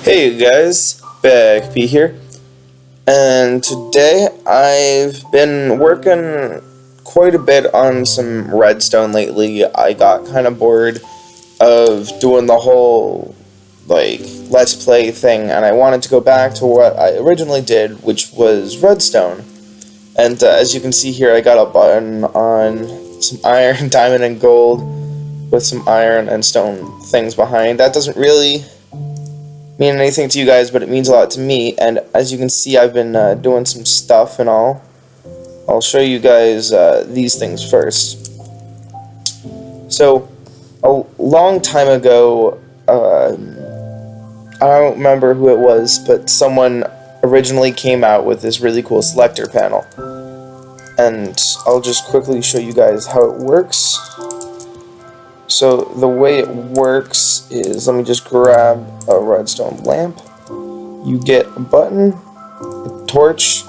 Hey guys, Back P here, and today I've been working quite a bit on some redstone lately. I got kind of bored of doing the whole, let's play thing, and I wanted to go back to what I originally did, which was redstone. And as you can see here, I got a button on some iron, diamond, and gold with some iron and stone things behind. That doesn't really mean anything to you guys, but it means a lot to me. And as you can see, I've been doing some stuff and all. I'll show you guys these things first. So a long time ago, I don't remember who it was, but someone originally came out with this really cool selector panel, and I'll just quickly show you guys how it works. So the way it works is, let me just grab a redstone lamp. You get a button, a torch,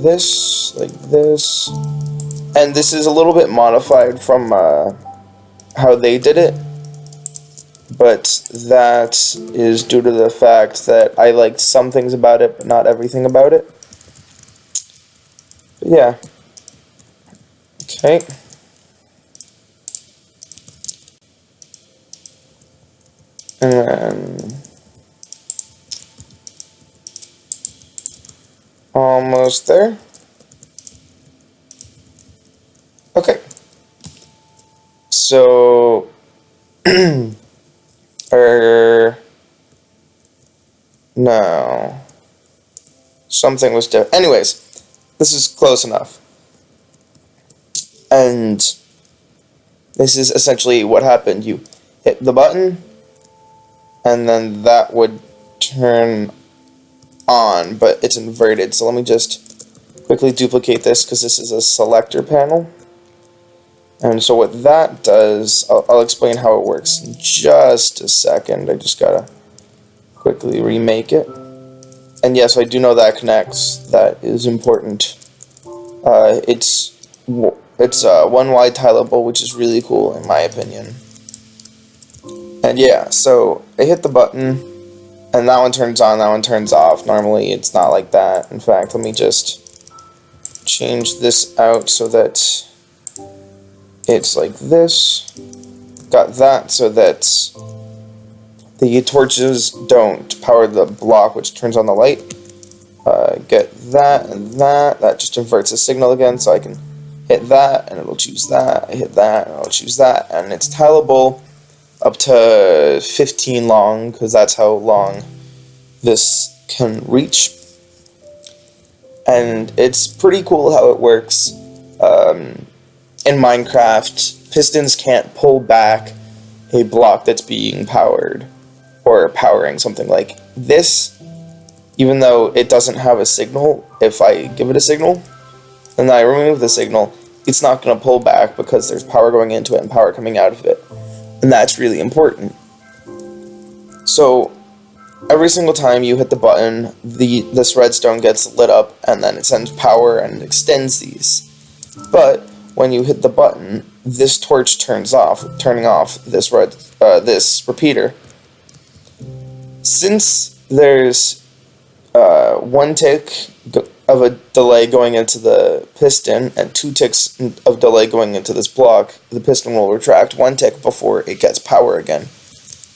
this, like this, and this is a little bit modified from how they did it, but that is due to the fact that I liked some things about it, but not everything about it. But yeah. Okay. And then almost there. Okay. So no. Something was different. Anyways, this is close enough. And this is essentially what happened. You hit the button, and then that would turn on, but it's inverted. So let me just quickly duplicate this because this is a selector panel. And so what that does, I'll explain how it works in just a second. I just gotta quickly remake it. And yes, I do know that connects. That is important. It's one wide tileable, which is really cool in my opinion. And yeah, so I hit the button, and that one turns on, that one turns off. Normally it's not like that. In fact, let me just change this out so that it's like this. Got that so that the torches don't power the block, which turns on the light. Get that and that. That just inverts the signal again, so I can hit that, and it'll choose that. I hit that, and it'll choose that. And it's tileable up to 15 long, because that's how long this can reach. And it's pretty cool how it works. In Minecraft, pistons can't pull back a block that's being powered, or powering something like this, even though it doesn't have a signal. If I give it a signal, and then I remove the signal, it's not going to pull back because there's power going into it and power coming out of it. And that's really important. So every single time you hit the button, this redstone gets lit up, and then it sends power and extends these. But when you hit the button, this torch turns off, turning off this repeater. Since there's 1 tick of a delay going into the piston and 2 ticks of delay going into this block, the piston will retract 1 tick before it gets power again.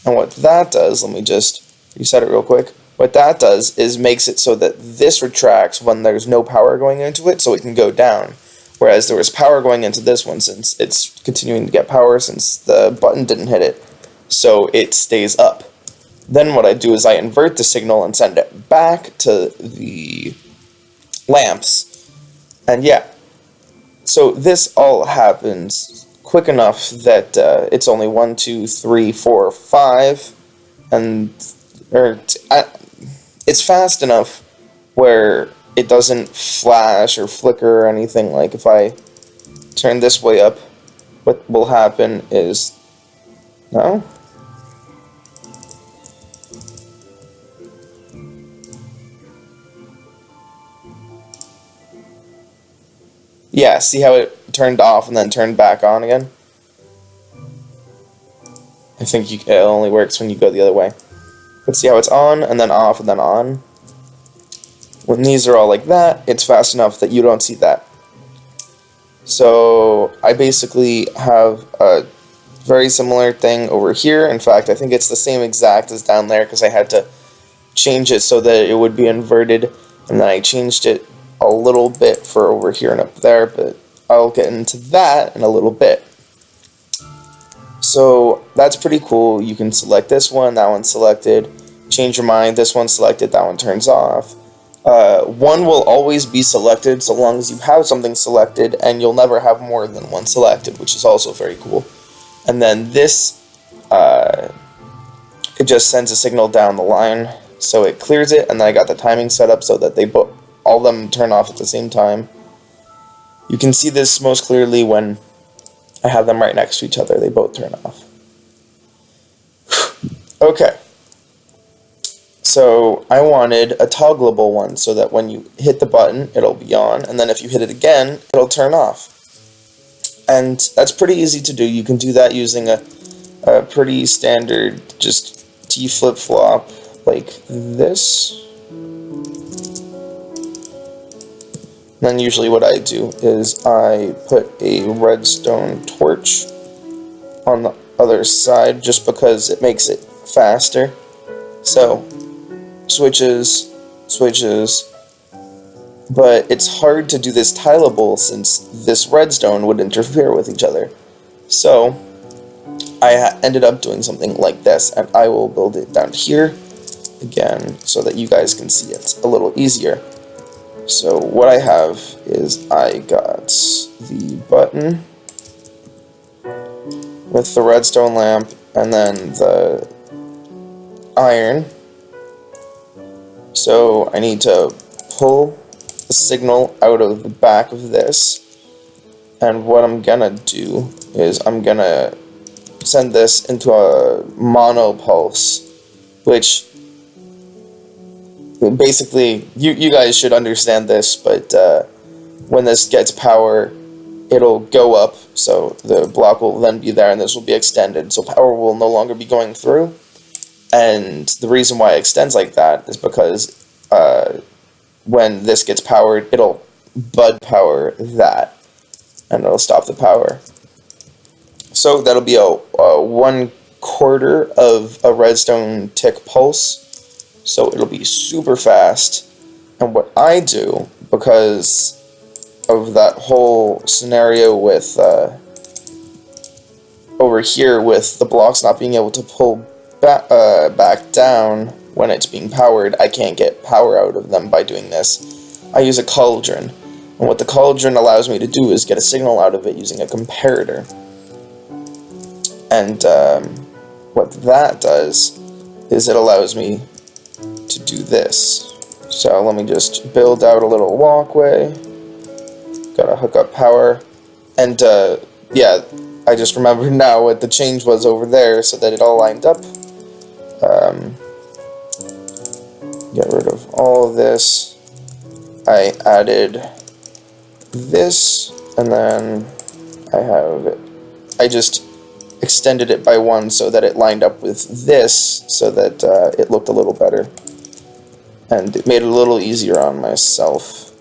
And what that does, let me just reset it real quick. What that does is makes it so that this retracts when there's no power going into it, so it can go down. Whereas there was power going into this one, since it's continuing to get power since the button didn't hit it, so it stays up. Then what I do is I invert the signal and send it back to the lamps. And yeah, so this all happens quick enough that it's only 1, 2, 3, 4, 5, and it's fast enough where it doesn't flash or flicker or anything. Like if I turn this way up, what will happen is, no? Yeah, see how it turned off and then turned back on again? I think it only works when you go the other way. Let's see how it's on, and then off, and then on. When these are all like that, it's fast enough that you don't see that. So I basically have a very similar thing over here. In fact, I think it's the same exact as down there because I had to change it so that it would be inverted, and then I changed it a little bit for over here and up there, but I'll get into that in a little bit. So that's pretty cool. You can select this one, that one's selected, change your mind, this one's selected, that one turns off. One will always be selected so long as you have something selected, and you'll never have more than one selected, which is also very cool. And then this, it just sends a signal down the line, so it clears it, and then I got the timing set up so that all of them turn off at the same time. You can see this most clearly when I have them right next to each other. They both turn off. Okay. So I wanted a toggleable one so that when you hit the button, it'll be on, and then if you hit it again, it'll turn off. And that's pretty easy to do. You can do that using a pretty standard, just T flip-flop like this. Then usually what I do is I put a redstone torch on the other side just because it makes it faster. So, switches, but it's hard to do this tileable since this redstone would interfere with each other. So, I ended up doing something like this, and I will build it down here again so that you guys can see it a little easier. So what I have is I got the button with the redstone lamp and then the iron. So I need to pull the signal out of the back of this, and what I'm gonna do is I'm gonna send this into a mono pulse, which basically, you guys should understand this, but when this gets power, it'll go up, so the block will then be there, and this will be extended, so power will no longer be going through. And the reason why it extends like that is because when this gets powered, it'll bud power that, and it'll stop the power. So that'll be a 1/4 of a redstone tick pulse. So it'll be super fast. And what I do, because of that whole scenario with over here with the blocks not being able to pull back down when it's being powered, I can't get power out of them by doing this. I use a cauldron. And what the cauldron allows me to do is get a signal out of it using a comparator. And what that does is it allows me to do this. So let me just build out a little walkway. Gotta hook up power. And yeah, I just remembered now what the change was over there so that it all lined up. Get rid of all of this. I added this, and then I just extended it by 1 so that it lined up with this so that it looked a little better. And it made it a little easier on myself.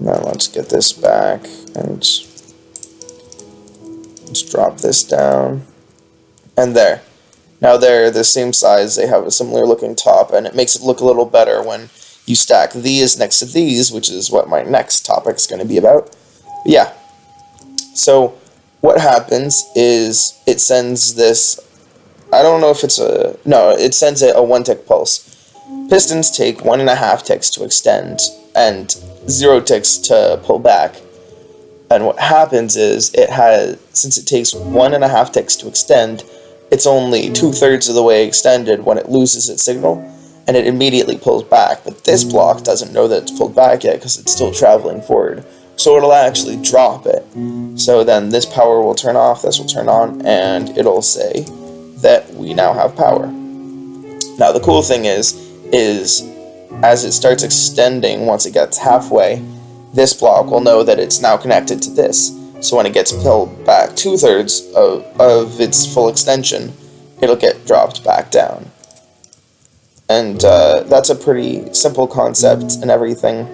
Now let's get this back and let's drop this down. And there. Now they're the same size, they have a similar looking top, and it makes it look a little better when you stack these next to these, which is what my next topic's going to be about. But yeah. So what happens is it sends this, I don't know if it's it sends a 1-tick pulse. Pistons take 1.5 ticks to extend and 0 ticks to pull back. And what happens is since it takes 1.5 ticks to extend, it's only 2/3 of the way extended when it loses its signal, and it immediately pulls back. But this block doesn't know that it's pulled back yet because it's still traveling forward. So it'll actually drop it. So then this power will turn off, this will turn on, and it'll say that we now have power. Now the cool thing is as it starts extending, once it gets halfway, this block will know that it's now connected to this. So when it gets pulled back 2/3 of its full extension, it'll get dropped back down. And that's a pretty simple concept and everything.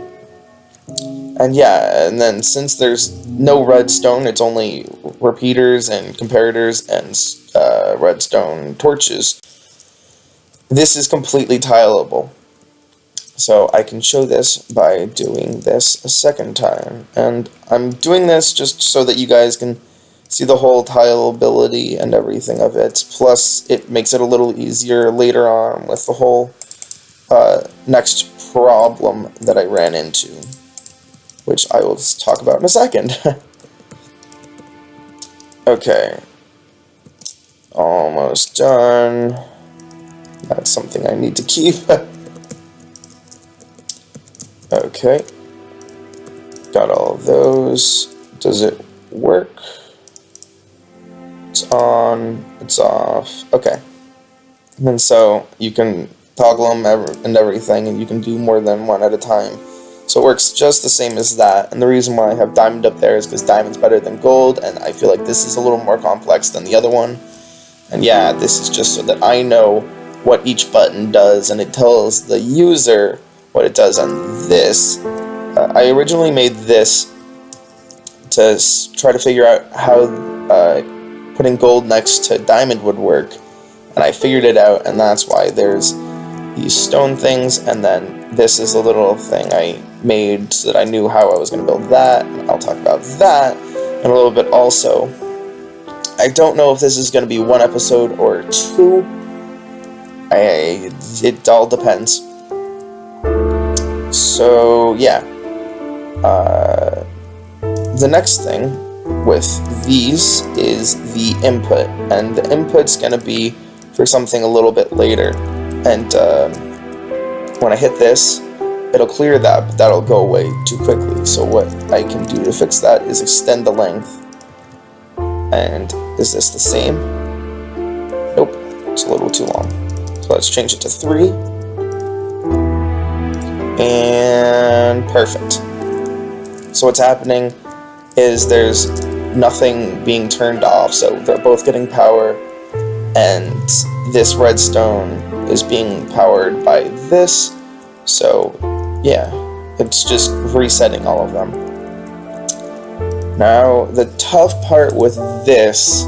And yeah, and then since there's no redstone, it's only repeaters and comparators and redstone torches, this is completely tileable. So I can show this by doing this a second time. And I'm doing this just so that you guys can see the whole tileability and everything of it. Plus, it makes it a little easier later on with the whole next problem that I ran into, which I will talk about in a second. Okay. Almost done. That's something I need to keep. Okay. Got all of those. Does it work? It's on. It's off. Okay. And so you can toggle them and everything, and you can do more than one at a time. So it works just the same as that. And the reason why I have diamond up there is because diamond's better than gold, and I feel like this is a little more complex than the other one. And yeah, this is just so that I know what each button does, and it tells the user what it does on this. I originally made this to try to figure out how putting gold next to diamond would work, and I figured it out, and that's why there's these stone things, and then this is a little thing I made so that I knew how I was going to build that, and I'll talk about that in a little bit also. I don't know if this is going to be one episode or two. It all depends. So, yeah. The next thing with these is the input. And the input's going to be for something a little bit later. And when I hit this, it'll clear that, but that'll go away too quickly. So what I can do to fix that is extend the length. And is this the same? Nope, it's a little too long. So let's change it to 3. And perfect. So what's happening is there's nothing being turned off, so they're both getting power, and this redstone is being powered by this, so yeah, it's just resetting all of them. Now, the tough part with this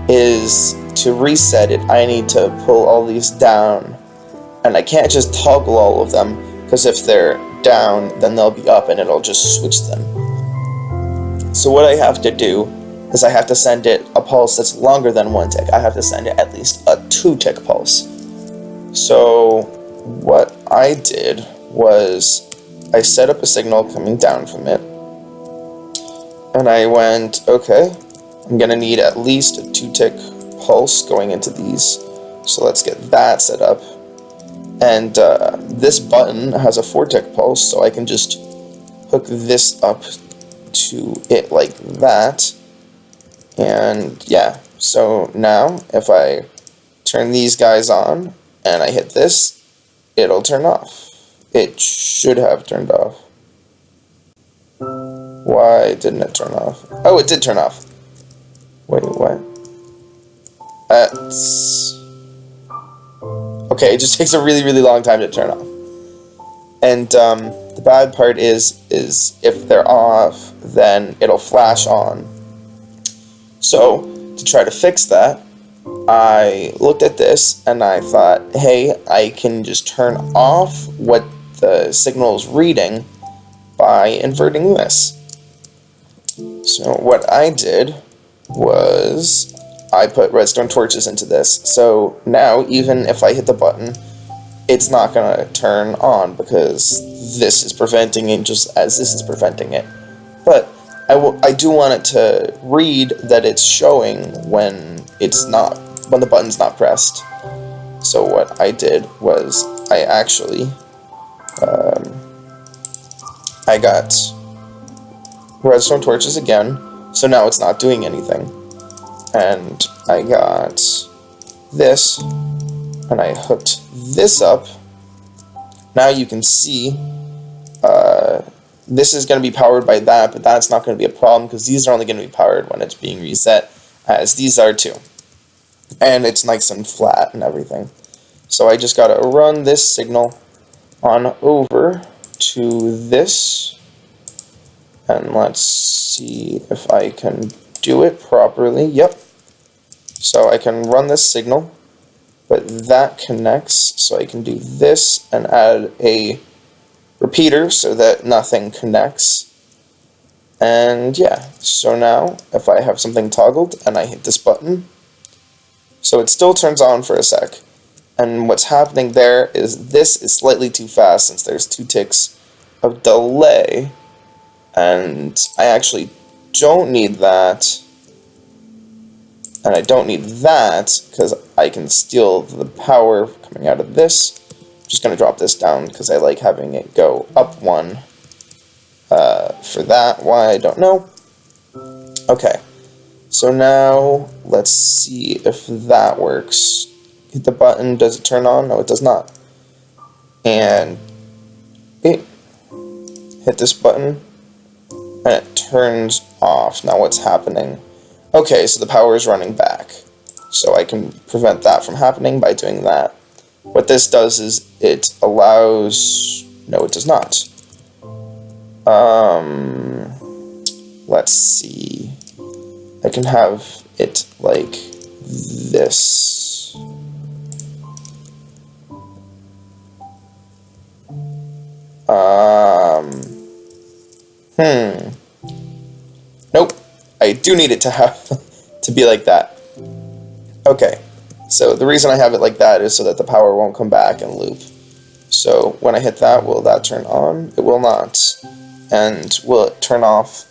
is to reset it, I need to pull all these down, and I can't just toggle all of them, because if they're down, then they'll be up and it'll just switch them. So what I have to do is I have to send it a pulse that's longer than 1 tick. I have to send it at least a 2-tick pulse. So what I did was I set up a signal coming down from it, and I went, okay, I'm gonna need at least a 2-tick pulse going into these, so let's get that set up. And this button has a 4-tick pulse, so I can just hook this up to it like that. And yeah, so now if I turn these guys on and I hit this, it'll turn off. It should have turned off. Why didn't it turn off? Oh, it did turn off. Wait, what? Okay, it just takes a really, really long time to turn off. And the bad part is if they're off, then it'll flash on. So, to try to fix that, I looked at this and I thought, hey, I can just turn off what the signal is reading by inverting this. So what I did was I put redstone torches into this. So now even if I hit the button, it's not going to turn on because this is preventing it just as this is preventing it. But I do want it to read that it's showing when the button's not pressed. So what I did was I actually I got redstone torches again, so now it's not doing anything. And I got this, and I hooked this up. Now you can see this is going to be powered by that, but that's not going to be a problem because these are only going to be powered when it's being reset, as these are too. And it's nice and flat and everything. So I just gotta run this signal on over to this, and let's see if I can do it properly. Yep. So I can run this signal, but that connects, so I can do this and add a repeater so that nothing connects. And yeah, so now if I have something toggled and I hit this button, so it still turns on for a sec. And what's happening there is this is slightly too fast since there's 2 ticks of delay. And I actually don't need that. And I don't need that because I can steal the power coming out of this. I'm just going to drop this down because I like having it go up 1. For that, why, I don't know. Okay, so now let's see if that works. Hit the button, does it turn on? No, it does not. And hit this button, and it turns off. Now what's happening? Okay, so the power is running back. So I can prevent that from happening by doing that. What this does is it allows... No, it does not. Let's see. I can have it like this. Nope. I do need it to have to be like that. Okay. So the reason I have it like that is so that the power won't come back and loop. So when I hit that, will that turn on? It will not. And will it turn off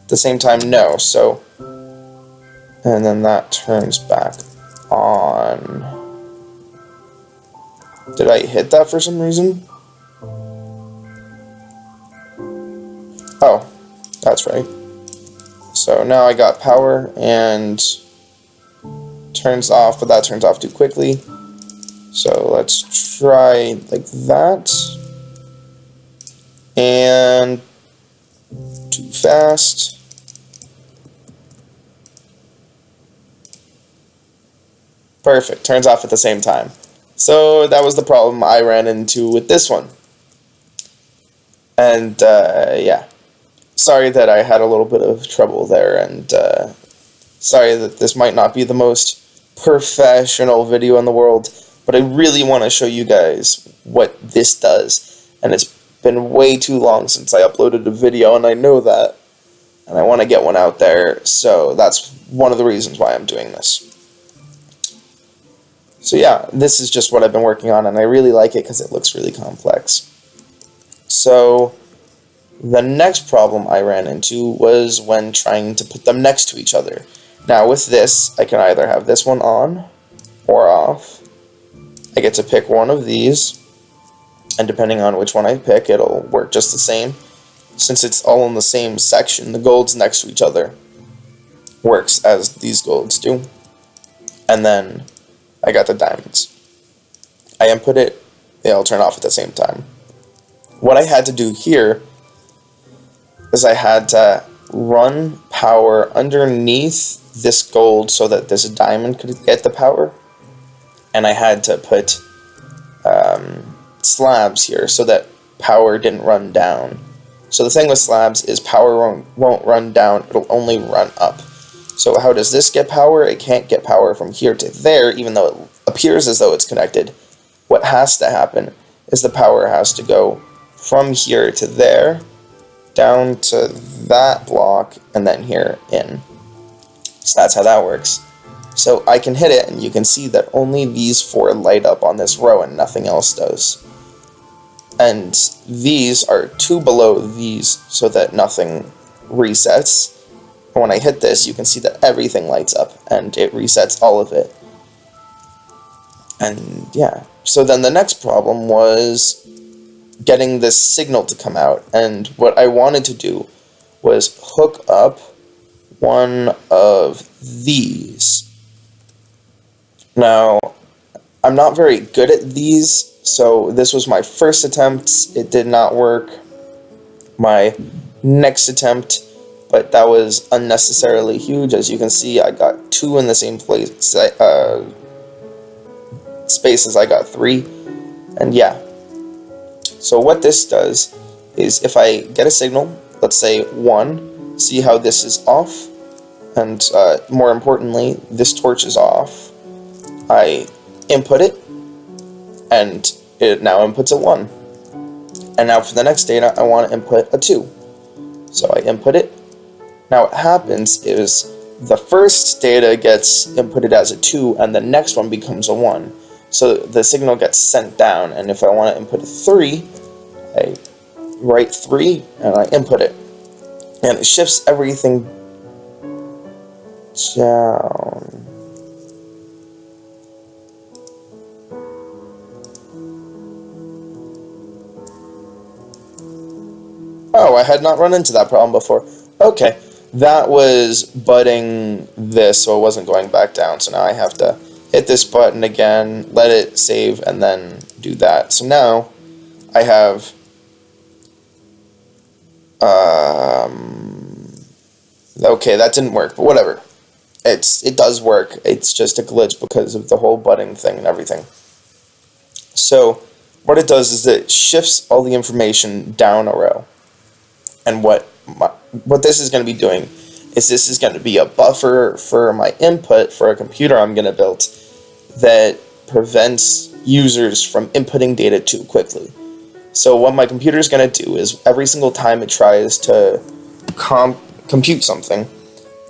at the same time? No. So, and then that turns back on. Did I hit that for some reason? Oh, that's right. So now I got power and turns off, but that turns off too quickly. So let's try like that. And too fast. Perfect, turns off at the same time. So that was the problem I ran into with this one. And yeah, sorry that I had a little bit of trouble there, and sorry that this might not be the most professional video in the world, but I really want to show you guys what this does. And it's been way too long since I uploaded a video, and I know that, and I want to get one out there, so that's one of the reasons why I'm doing this. So yeah, this is just what I've been working on, and I really like it because it looks really complex. So the next problem I ran into was when trying to put them next to each other. Now with this, I can either have this one on or off. I get to pick one of these, and depending on which one I pick, it'll work just the same. Since it's all in the same section, the golds next to each other works as these golds do. And then I got the diamonds. I input it, they all turn off at the same time. What I had to do here is I had to run power underneath this gold so that this diamond could get the power. And I had to put slabs here so that power didn't run down. So the thing with slabs is power won't run down, it'll only run up. So how does this get power? It can't get power from here to there, even though it appears as though it's connected. What has to happen is the power has to go from here to there, down to that block, and then here in. So that's how that works. So I can hit it, and you can see that only these 4 light up on this row, and nothing else does. And these are 2 below these, so that nothing resets. And when I hit this, you can see that everything lights up, and it resets all of it. And yeah, so then the next problem was getting this signal to come out, and what I wanted to do was hook up one of these. Now, I'm not very good at these, so this was my first attempt. It did not work. My next attempt, but that was unnecessarily huge. As you can see, I got 2 in the same place, spaces, I got 3, and yeah. So what this does is if I get a signal, let's say 1, see how this is off, and more importantly, this torch is off. I input it, and it now inputs a 1. And now for the next data, I want to input a 2. So I input it. Now what happens is the first data gets inputted as a 2, and the next one becomes a 1. So the signal gets sent down, and if I want to input a 3, I write 3, and I input it. And it shifts everything down. Oh, I had not run into that problem before. Okay, that was butting this, so it wasn't going back down. So now I have to hit this button again, let it save, and then do that. So now I have okay, that didn't work, but whatever. It does work. It's just a glitch because of the whole butting thing and everything. So what it does is it shifts all the information down a row. And what this is going to be doing is this is going to be a buffer for my input for a computer I'm going to build that prevents users from inputting data too quickly. So what my computer is going to do is every single time it tries to compute something,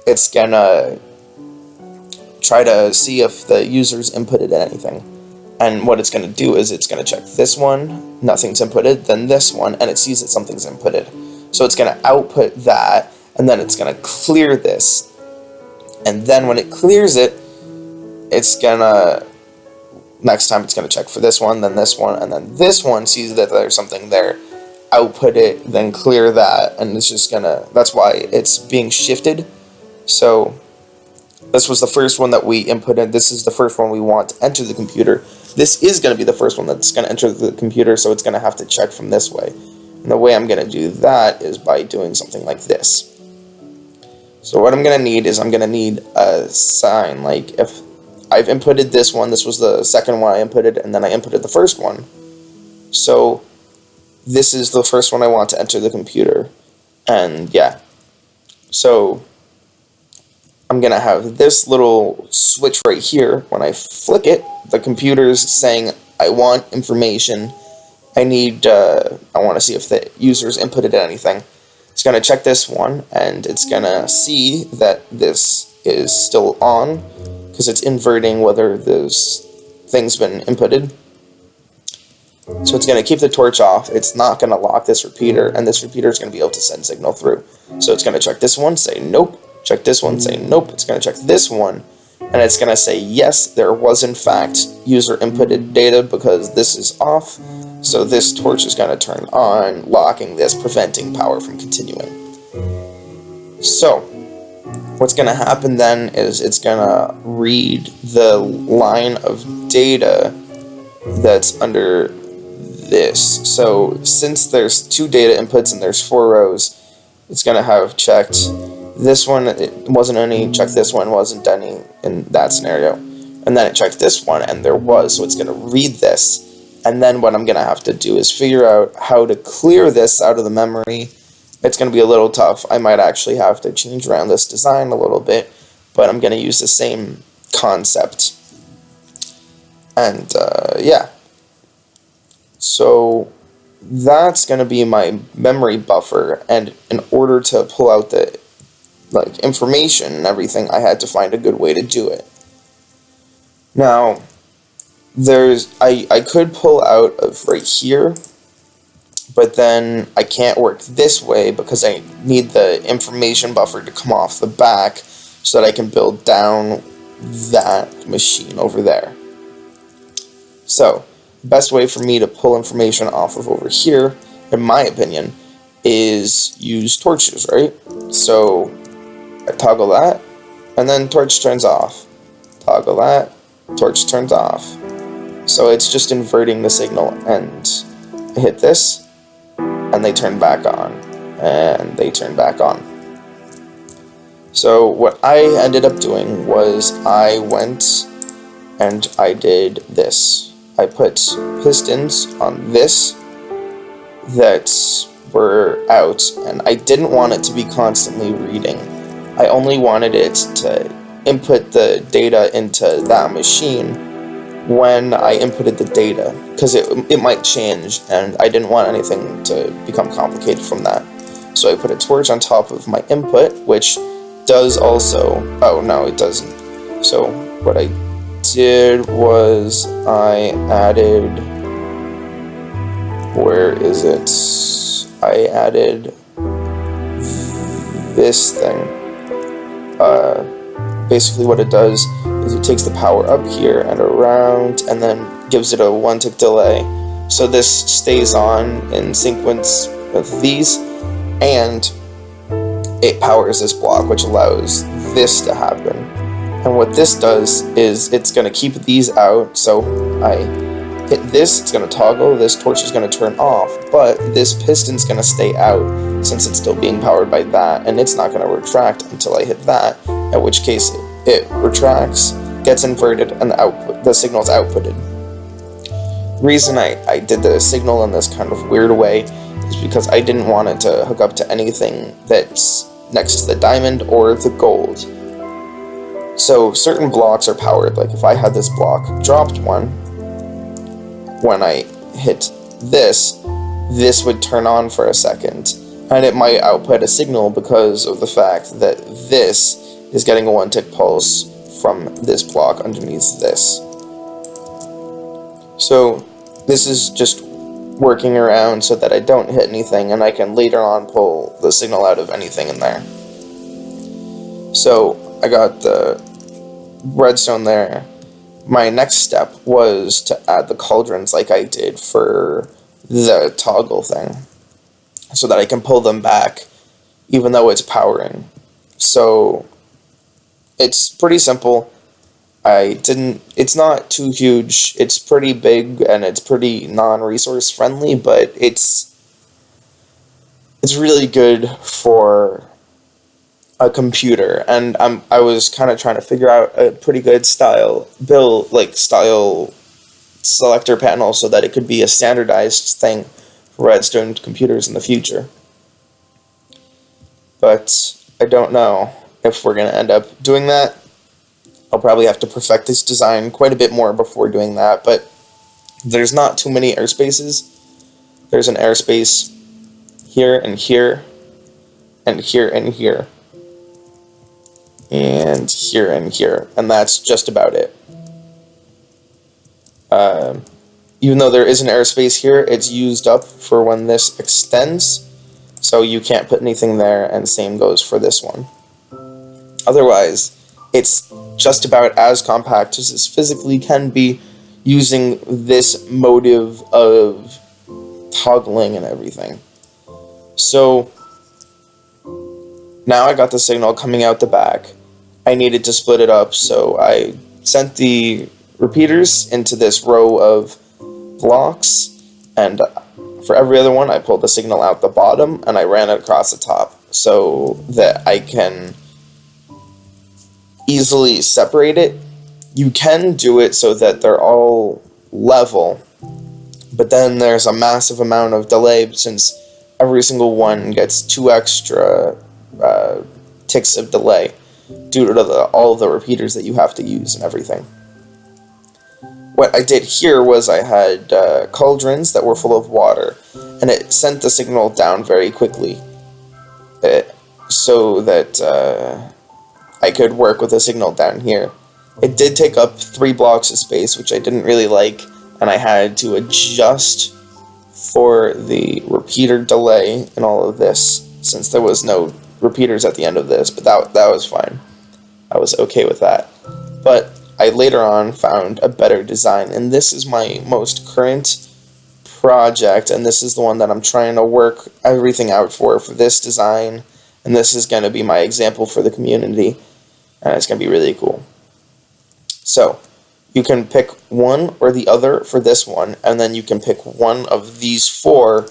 it's going to try to see if the user's inputted anything. And what it's going to do is it's going to check this one, nothing's inputted, then this one, and it sees that something's inputted. So it's going to output that, and then it's going to clear this. And then when it clears it, it's going to, next time it's going to check for this one, then this one, and then this one sees that there's something there, output it, then clear that, and it's just going to, that's why it's being shifted. So this was the first one that we inputted, this is the first one we want to enter the computer. This is going to be the first one that's going to enter the computer, so it's going to have to check from this way. And the way I'm going to do that is by doing something like this. So what I'm going to need is I'm going to need a sign, like if I've inputted this one, this was the second one I inputted, and then I inputted the first one. So this is the first one I want to enter the computer. And yeah, so I'm going to have this little switch right here. When I flick it, the computer's saying, I want information. I want to see if the user's inputted anything. It's going to check this one, and it's going to see that this is still on, because it's inverting whether this thing's been inputted. So it's going to keep the torch off, it's not going to lock this repeater, and this repeater is going to be able to send signal through. So it's going to check this one, say nope, check this one, say nope, it's going to check this one, and it's going to say yes, there was in fact user inputted data because this is off. So this torch is going to turn on, locking this, preventing power from continuing. So what's going to happen then is it's going to read the line of data that's under this. So since there's 2 data inputs and there's 4 rows, it's going to have checked this one, it wasn't any, checked this one, wasn't any in that scenario. And then it checked this one, and there was, so it's going to read this. And then what I'm going to have to do is figure out how to clear this out of the memory. It's going to be a little tough. I might actually have to change around this design a little bit, but I'm going to use the same concept. And yeah. So that's going to be my memory buffer, and in order to pull out the information and everything, I had to find a good way to do it. Now, I could pull out of right here, but then I can't work this way because I need the information buffer to come off the back so that I can build down that machine over there. So the best way for me to pull information off of over here, in my opinion, is use torches, right? So I toggle that, and then torch turns off. Toggle that, torch turns off. So it's just inverting the signal, and I hit this, and they turn back on, and they turn back on. So what I ended up doing was I went and I did this. I put pistons on this that were out, and I didn't want it to be constantly reading. I only wanted it to input the data into that machine when I inputted the data, because it might change, and I didn't want anything to become complicated from that. So I put a torch on top of my input, which does also... oh, no, it doesn't. So what I did was I added... where is it? I added this thing. Basically what it does is it takes the power up here and around and then gives it a 1-tick delay. So this stays on in sequence with these, and it powers this block, which allows this to happen. And what this does is it's going to keep these out, so I hit this, it's going to toggle, this torch is going to turn off, but this piston's going to stay out since it's still being powered by that, and it's not going to retract until I hit that, in which case it retracts, gets inverted, and the signal's outputted. The reason I did the signal in this kind of weird way is because I didn't want it to hook up to anything that's next to the diamond or the gold. So certain blocks are powered, like if I had this block dropped one, when I hit this would turn on for a second, and it might output a signal because of the fact that this is getting a 1-tick pulse from this block underneath this. So this is just working around so that I don't hit anything, and I can later on pull the signal out of anything in there. So I got the redstone there. My next step was to add the cauldrons like I did for the toggle thing, so that I can pull them back even though it's powering. So it's pretty simple. It's not too huge, it's pretty big, and it's pretty non-resource friendly, but it's really good for a computer, and I was kind of trying to figure out a pretty good style selector panel so that it could be a standardized thing for redstone computers in the future. But I don't know if we're going to end up doing that. I'll probably have to perfect this design quite a bit more before doing that, but there's not too many airspaces. There's an airspace here and here, and here and here, and here and here, and that's just about it. Even though there is an airspace here, it's used up for when this extends, so you can't put anything there, and same goes for this one. Otherwise, it's just about as compact as this physically can be, using this motive of toggling and everything. So now I got the signal coming out the back. I needed to split it up, so I sent the repeaters into this row of blocks, and for every other one I pulled the signal out the bottom and I ran it across the top so that I can easily separate it. You can do it so that they're all level, but then there's a massive amount of delay since every single one gets 2 extra ticks of delay due to all the repeaters that you have to use and everything. What I did here was I had cauldrons that were full of water, and it sent the signal down very quickly so that I could work with the signal down here. It did take up 3 blocks of space, which I didn't really like, and I had to adjust for the repeater delay in all of this, since there was no repeaters at the end of this, but that was fine. I was okay with that. But I later on found a better design, and this is my most current project, and this is the one that I'm trying to work everything out for this design, and this is going to be my example for the community, and it's going to be really cool. So you can pick one or the other for this one, and then you can pick one of these 4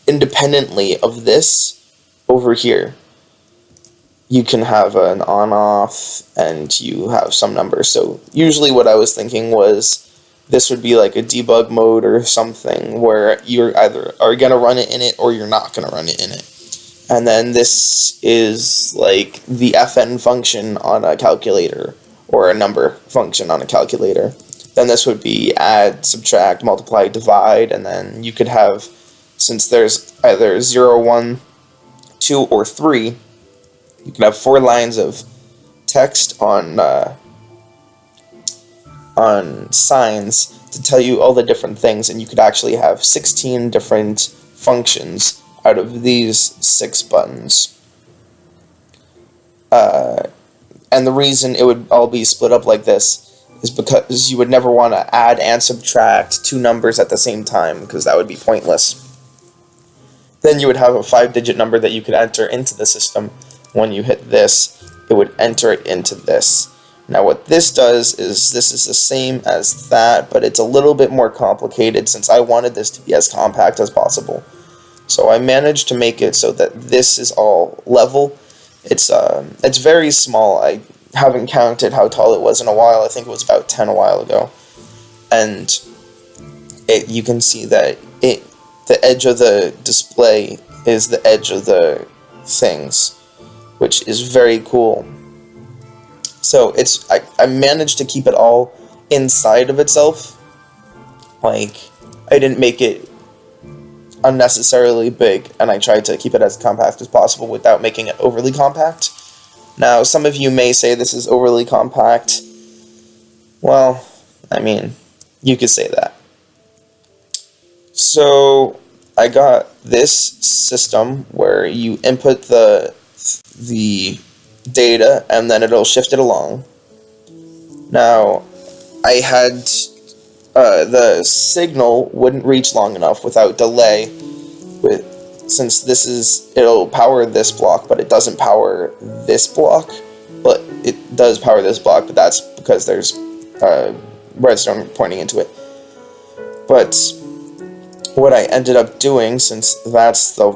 independently of this over here. you can have an on-off, and you have some numbers. So usually what I was thinking was this would be like a debug mode or something where you're either are going to run it in it or you're not going to run it in it. And then this is like the FN function on a calculator, or a number function on a calculator. Then this would be add, subtract, multiply, divide, and then you could have, since there's either 0, 1, 2, or 3, you can have 4 lines of text on signs to tell you all the different things, and you could actually have 16 different functions out of these 6 buttons. And the reason it would all be split up like this is because you would never want to add and subtract 2 numbers at the same time, because that would be pointless. Then you would have a 5-digit number that you could enter into the system. When you hit this, it would enter it into this. Now what this does is, this is the same as that, but it's a little bit more complicated since I wanted this to be as compact as possible. So I managed to make it so that this is all level. It's very small. I haven't counted how tall it was in a while. I think it was about 10 a while ago. And you can see that the edge of the display is the edge of the things, which is very cool. So I managed to keep it all inside of itself. Like, I didn't make it unnecessarily big, and I tried to keep it as compact as possible without making it overly compact. Now, some of you may say this is overly compact. Well, I mean, you could say that. So I got this system where you input the data and then it'll shift it along. Now, I had the signal wouldn't reach long enough without delay, since it'll power this block, but it doesn't power this block. But it does power this block, but that's because there's redstone pointing into it. But what I ended up doing, since that's the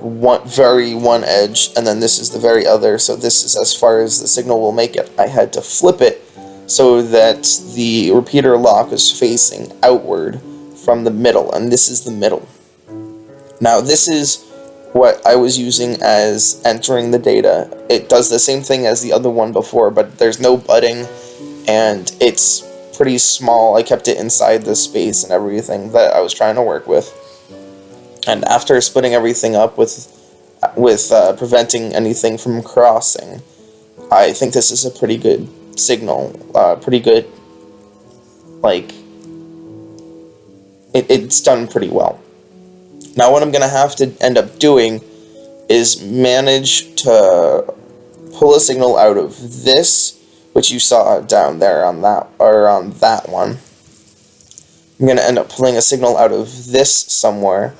very one edge, and then this is the very other, so this is as far as the signal will make it, I had to flip it so that the repeater lock is facing outward from the middle, and this is the middle. Now this is what I was using as entering the data. It does the same thing as the other one before, but there's no butting, and it's pretty small. I kept it inside the space and everything that I was trying to work with. And after splitting everything up with preventing anything from crossing, I think this is a pretty good signal. Pretty good, like, it's done pretty well. Now what I'm going to have to end up doing is manage to pull a signal out of this, which you saw down there on that one. I'm going to end up pulling a signal out of this somewhere,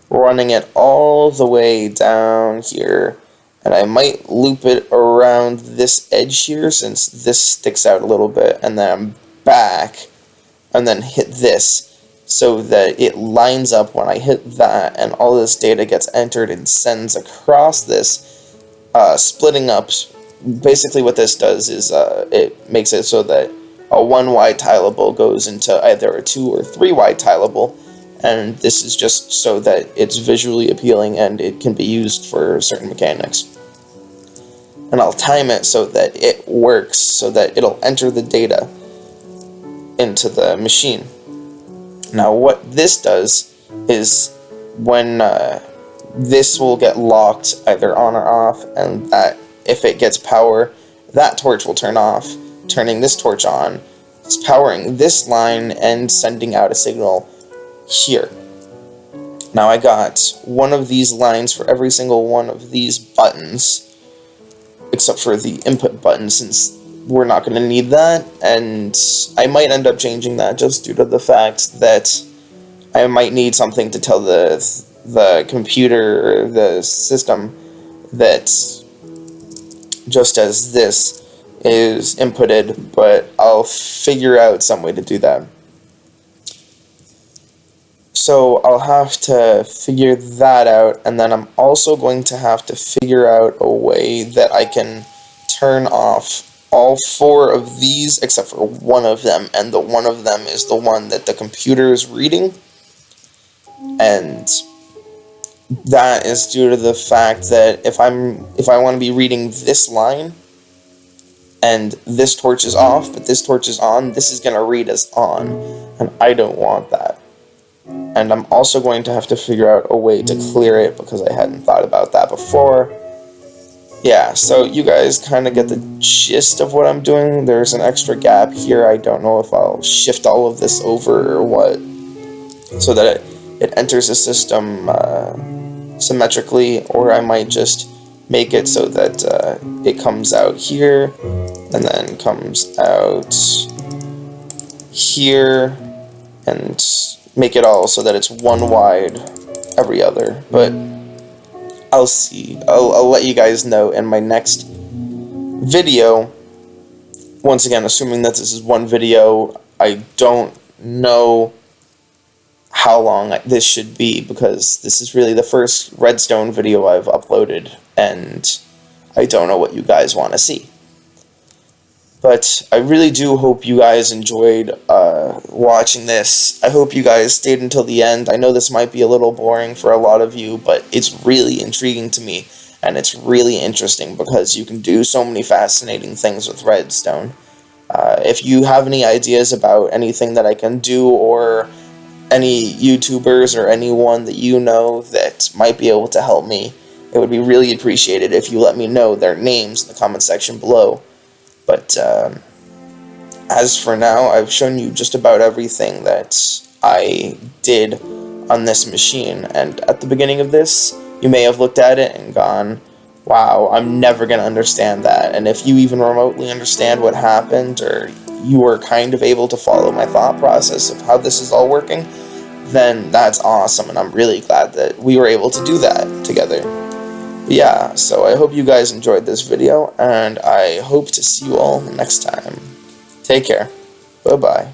running it all the way down here, and I might loop it around this edge here since this sticks out a little bit, and then I'm back, and then hit this so that it lines up when I hit that, and all this data gets entered and sends across this, splitting up. Basically what this does is it makes it so that a 1 wide tileable goes into either a 2 or 3 wide tileable, and this is just so that it's visually appealing and it can be used for certain mechanics. And I'll time it so that it works, so that it'll enter the data into the machine. Now what this does is when this will get locked either on or off, and that if it gets power, that torch will turn off, turning this torch on. It's powering this line and sending out a signal here. Now I got one of these lines for every single one of these buttons, except for the input button, since we're not going to need that, and I might end up changing that just due to the fact that I might need something to tell the computer or the system that just as this is inputted, but I'll figure out some way to do that. So I'll have to figure that out, and then I'm also going to have to figure out a way that I can turn off all 4 of these except for one of them, and the one of them is the one that the computer is reading, and that is due to the fact that if I want to be reading this line and this torch is off but this torch is on, this is going to read as on, and I don't want that. And I'm also going to have to figure out a way to clear it because I hadn't thought about that before. Yeah, so you guys kind of get the gist of what I'm doing. There's an extra gap here. I don't know if I'll shift all of this over or what, so that it enters the system symmetrically, or I might just make it so that it comes out here and then comes out here, and make it all so that it's one wide every other. But I'll see. I'll let you guys know in my next video. Once again, assuming that this is one video, I don't know how long this should be, because this is really the first Redstone video I've uploaded, and I don't know what you guys want to see. But I really do hope you guys enjoyed watching this. I hope you guys stayed until the end. I know this might be a little boring for a lot of you, but it's really intriguing to me, and it's really interesting because you can do so many fascinating things with redstone. If you have any ideas about anything that I can do, or any YouTubers or anyone that you know that might be able to help me, it would be really appreciated if you let me know their names in the comment section below. But as for now, I've shown you just about everything that I did on this machine, and at the beginning of this, you may have looked at it and gone, wow, I'm never going to understand that. And if you even remotely understand what happened, or you were kind of able to follow my thought process of how this is all working, then that's awesome, and I'm really glad that we were able to do that together. Yeah, so I hope you guys enjoyed this video, and I hope to see you all next time. Take care. Bye-bye.